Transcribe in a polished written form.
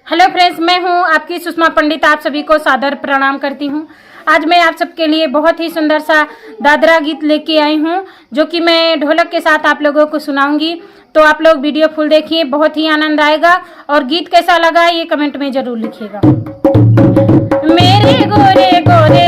Hello friends, मैं हूं आपकी सुषमा पंडित। आप सभी को सादर प्रणाम करती हूं। आज मैं आप सबके लिए बहुत ही सुंदर सा दादरा गीत लेके आई हूं, जो कि मैं ढोलक के साथ आप लोगों को सुनाऊंगी। तो आप लोग वीडियो फुल देखिए, बहुत ही आनंद आएगा। और गीत कैसा लगा ये कमेंट में जरूर लिखिएगा। मेरे गोरे गोरे